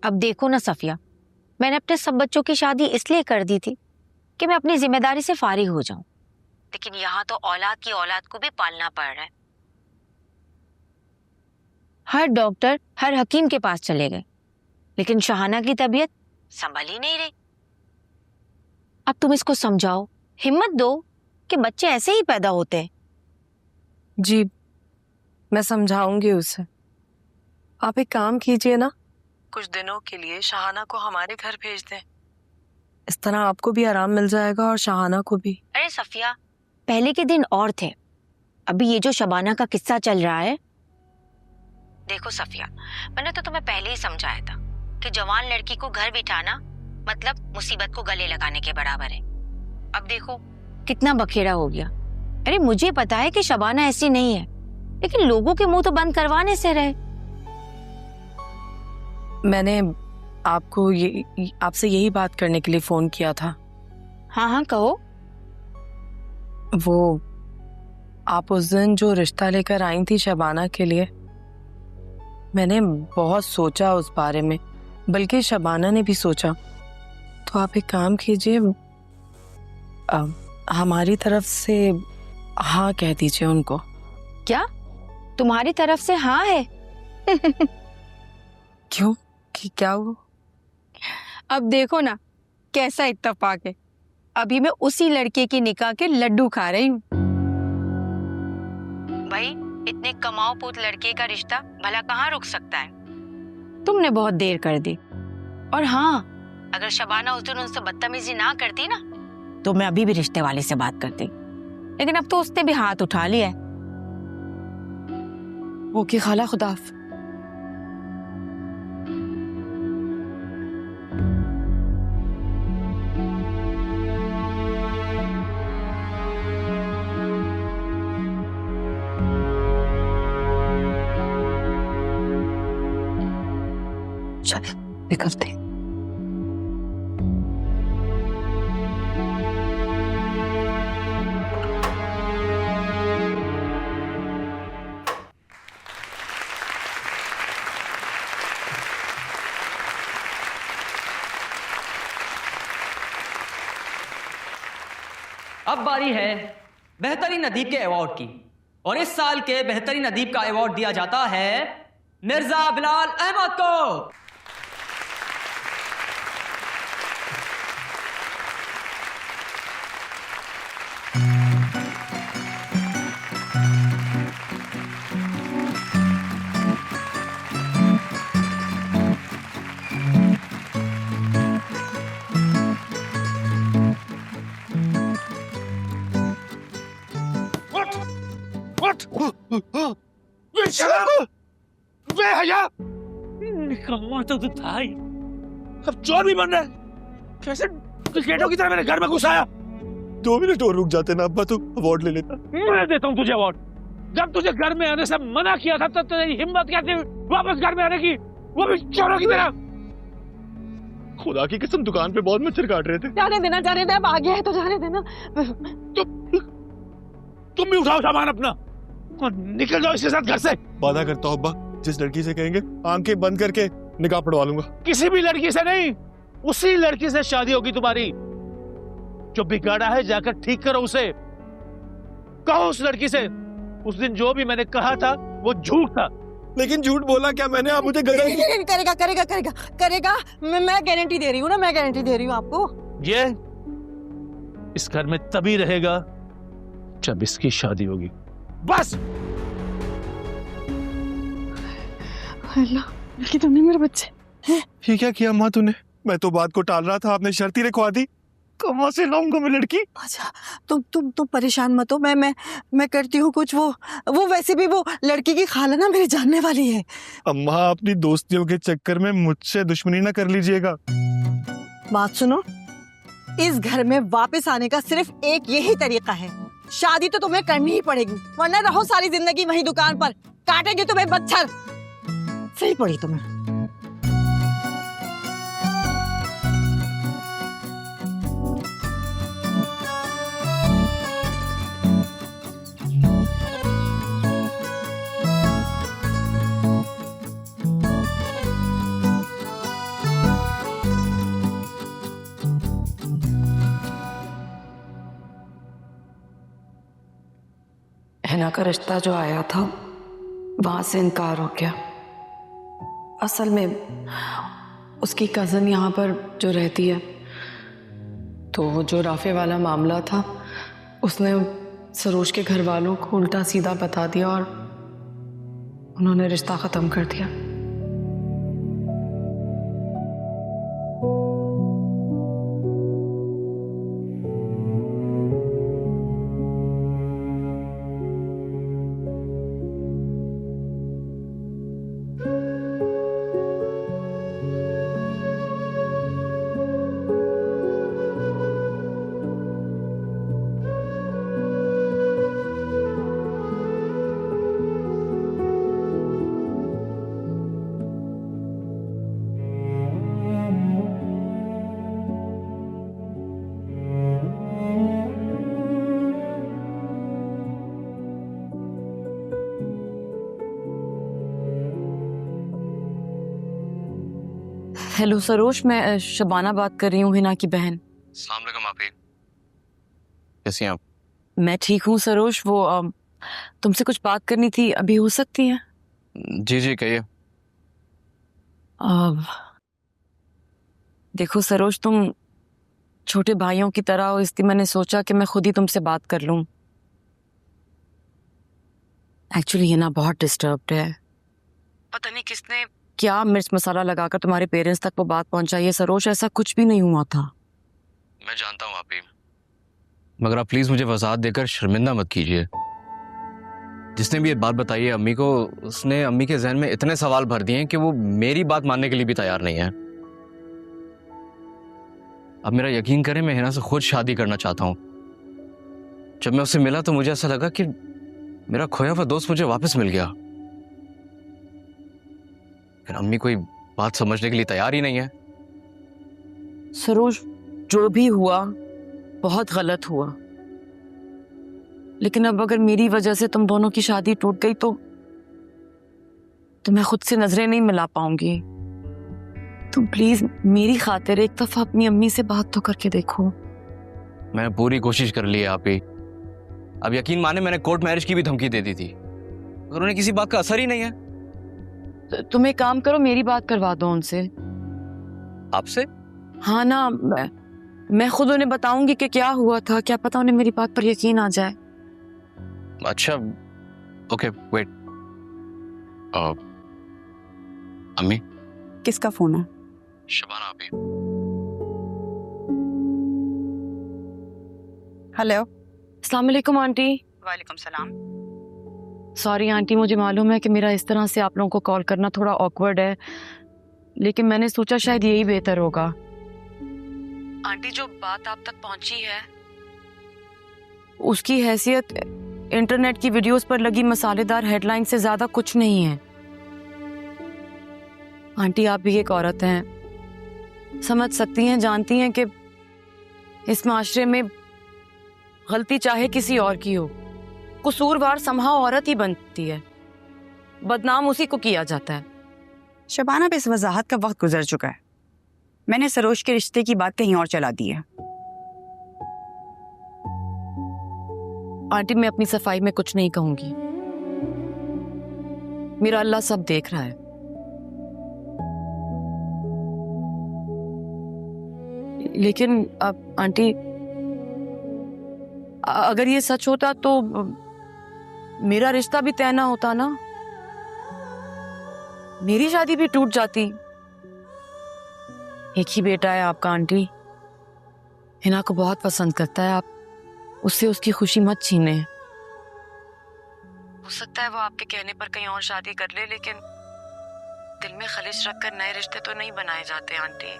अब देखो ना सफिया, मैंने अपने सब बच्चों की शादी इसलिए कर दी थी कि मैं अपनी जिम्मेदारी से फारिग हो जाऊं, लेकिन यहाँ तो औलाद की औलाद को भी पालना पड़ रहा है। हर डॉक्टर, हर हकीम के पास चले गए, लेकिन शाहाना की तबीयत संभल ही नहीं रही। अब तुम इसको समझाओ, हिम्मत दो कि बच्चे ऐसे ही पैदा होते हैं। जी, मैं समझाऊंगी उसे। आप एक काम कीजिए ना, कुछ दिनों के लिए शाहाना को हमारे घर भेज दें। इस तरह आपको भी आराम मिल जाएगा और शाहाना को भी। अरे सफिया, पहले के दिन और थे, अभी ये जो शबाना का किस्सा चल रहा है। देखो सफिया, मैंने तो तुम्हें पहले ही समझाया था कि जवान लड़की को घर बिठाना मतलब मुसीबत को गले लगाने के बराबर है। अब देखो कितना बखेड़ा हो गया। अरे मुझे पता है कि शबाना ऐसी नहीं है, लेकिन लोगों के मुंह तो बंद करवाने से रहे। मैंने आपको आपसे यही बात करने के लिए फोन किया था। हाँ हाँ कहो। वो आप उस दिन जो रिश्ता लेकर आई थी शबाना के लिए, मैंने बहुत सोचा उस बारे में, बल्कि शबाना ने भी सोचा। तो आप एक काम कीजिए, हमारी तरफ से हाँ कह दीजिए उनको। क्या तुम्हारी तरफ से हाँ है? क्यों, क्या हुआ? अब देखो ना कैसा इत्तेफाक है, अभी मैं उसी लड़के की निकाह के लड्डू खा रही हूँ। भाई इतने कमाओ पूत लड़के का रिश्ता भला कहाँ रुक सकता है? तुमने बहुत देर कर दी। और हाँ, अगर शबाना उस दिन उनसे बदतमीजी ना करती ना, तो मैं अभी भी रिश्ते वाले से बात करती, लेकिन अब तो उसने भी हाथ उठा लिया है। ओके खाला, खुदा हाफ़िज़। चल निकलते। अब बारी है बेहतरीन अदीब के अवार्ड की, और इस साल के बेहतरीन अदीब का अवार्ड दिया जाता है मिर्जा बिलाल अहमद को। निकम्मा तो तू था ही, अब चोर भी बन रहा है। कैसे क्रिकेटों की तरह मेरे घर में घुस आया? 2 मिनट और रुक जाते ना अब्बा, तो अवार्ड ले लेता। मैं देता हूँ तुझे अवार्ड। जब तुझे घर में आने से मना किया था तब तेरी हिम्मत कैसे वापस घर में आने की, वो भी चोरों की तरह। खुदा की कसम, दुकान पे बहुत मच्छर काट रहे थे। जाने देना, अब आ गया है तो जाने देना। तुम भी उठाओ सामान अपना और निकल जाओ इसके साथ घर से। वादा करता हूँ अब्बा, जिस लड़की से कहेंगे आंखें बंद करके निकाह पढ़वा लूंगा। किसी भी लड़की से नहीं, उसी लड़की से शादी होगी तुम्हारी। जो बिगाड़ा है जाकर ठीक करो उसे। कहो उस लड़की से उस दिन जो भी मैंने कहा था वो झूठ था। लेकिन झूठ बोला क्या मैंने? आप मुझे करेगा। मैं गारंटी दे रही हूँ ना, मैं गारंटी दे रही हूँ आपको। ये इस घर में तभी रहेगा जब इसकी शादी होगी, बस। अल्लाह की तुमने मेरे बच्चे। ये क्या किया माँ तूने? मैं तो बात को टाल रहा था, आपने शर्त ही रखवा दी। कहाँ से लाऊंगा मैं लड़की? अच्छा तुम परेशान मत हो, मैं करती हूँ कुछ। वो वैसे भी वो लड़की की खाला ना मेरी जानने वाली है। अम्मा, अपनी दोस्तियों के चक्कर में मुझसे दुश्मनी ना कर लीजिएगा। बात सुनो, इस घर में वापस आने का सिर्फ एक यही तरीका है, शादी तो तुम्हें करनी ही पड़ेगी, वरना रहो सारी जिंदगी वही दुकान पर, काटेंगे तुम्हें मच्छर। सही पड़ी तुम्हें। हिना का रिश्ता जो आया था वहां से इनकार हो गया। असल में उसकी कज़न यहाँ पर जो रहती है, तो वो जो राफे वाला मामला था उसने सरोज के घर वालों को उल्टा सीधा बता दिया और उन्होंने रिश्ता ख़त्म कर दिया। हेलो सरोज, मैं शबाना बात कर रही हूँ, हिना की बहन। अस्सलाम वालेकुम आपी, कैसी हैं आप? मैं ठीक हूँ सरोज, वो तुमसे कुछ बात करनी थी, अभी हो सकती है? जी जी कहिए। देखो सरोज, तुम छोटे भाइयों की तरह हो, इसलिए मैंने सोचा कि मैं खुद ही तुमसे बात कर लूँ। एक्चुअली हिना बहुत डिस्टर्ब्ड है, पता नहीं किसने क्या मिर्च मसाला लगाकर तुम्हारे पेरेंट्स तक वो बात पहुंचाई है। सरोज, ऐसा कुछ भी नहीं हुआ था। मैं जानता हूँ आपी, मगर आप प्लीज मुझे वजाहत देकर शर्मिंदा मत कीजिए। जिसने भी ये बात बताई है अम्मी को, उसने अम्मी के जहन में इतने सवाल भर दिए हैं कि वो मेरी बात मानने के लिए भी तैयार नहीं है। अब मेरा यकीन करें, मैं हिना से खुद शादी करना चाहता हूँ। जब मैं उससे मिला तो मुझे ऐसा लगा कि मेरा खोया हुआ दोस्त मुझे वापस मिल गया। लेकिन अम्मी कोई बात समझने के लिए तैयार ही नहीं है। सरोज, जो भी हुआ बहुत गलत हुआ, लेकिन अब अगर मेरी वजह से तुम दोनों की शादी टूट गई तो मैं खुद से नजरें नहीं मिला पाऊंगी। तुम प्लीज मेरी खातिर एक दफा अपनी अम्मी से बात तो करके देखो। मैंने पूरी कोशिश कर ली है आप ही। अब यकीन माने, मैंने कोर्ट मैरिज की भी धमकी दे दी थी, मगर उन्हें किसी बात का असर ही नहीं है। तुम एक काम करो, मेरी बात करवा दो उनसे। आपसे? हाँ ना, मैं खुद उन्हें बताऊंगी कि क्या हुआ था, क्या पता उन्हें मेरी बात पर यकीन आ जाए। अच्छा ओके वेट। अम्मी, किसका फोन है? शबाना आप ही। हेलो। अस्सलाम वालेकुम आंटी। वालेकुम सलाम। सॉरी आंटी, मुझे मालूम है कि मेरा इस तरह से आप लोगों को कॉल करना थोड़ा ऑकवर्ड है, लेकिन मैंने सोचा शायद यही बेहतर होगा। आंटी, जो बात आप तक पहुंची है उसकी हैसियत इंटरनेट की वीडियोस पर लगी मसालेदार हेडलाइन से ज्यादा कुछ नहीं है। आंटी, आप भी एक औरत हैं, समझ सकती हैं, जानती हैं कि इस माशरे में गलती चाहे किसी और की हो, कसूरवार समहाउ औरत ही बनती है, बदनाम उसी को किया जाता है। शबाना, पे इस वजाहत का वक्त गुजर चुका है। मैंने सरोज के रिश्ते की बात कहीं और चला दी है। आंटी, मैं अपनी सफाई में कुछ नहीं कहूंगी, मेरा अल्लाह सब देख रहा है। लेकिन अब आंटी, अगर ये सच होता तो मेरा रिश्ता भी तय ना होता ना, मेरी शादी भी टूट जाती। एक ही बेटा है आपका आंटी, हिना को बहुत पसंद करता है, आप उससे उसकी खुशी मत छीने। हो सकता है वो आपके कहने पर कहीं और शादी कर ले, लेकिन दिल में खलिश रखकर नए रिश्ते तो नहीं बनाए जाते आंटी।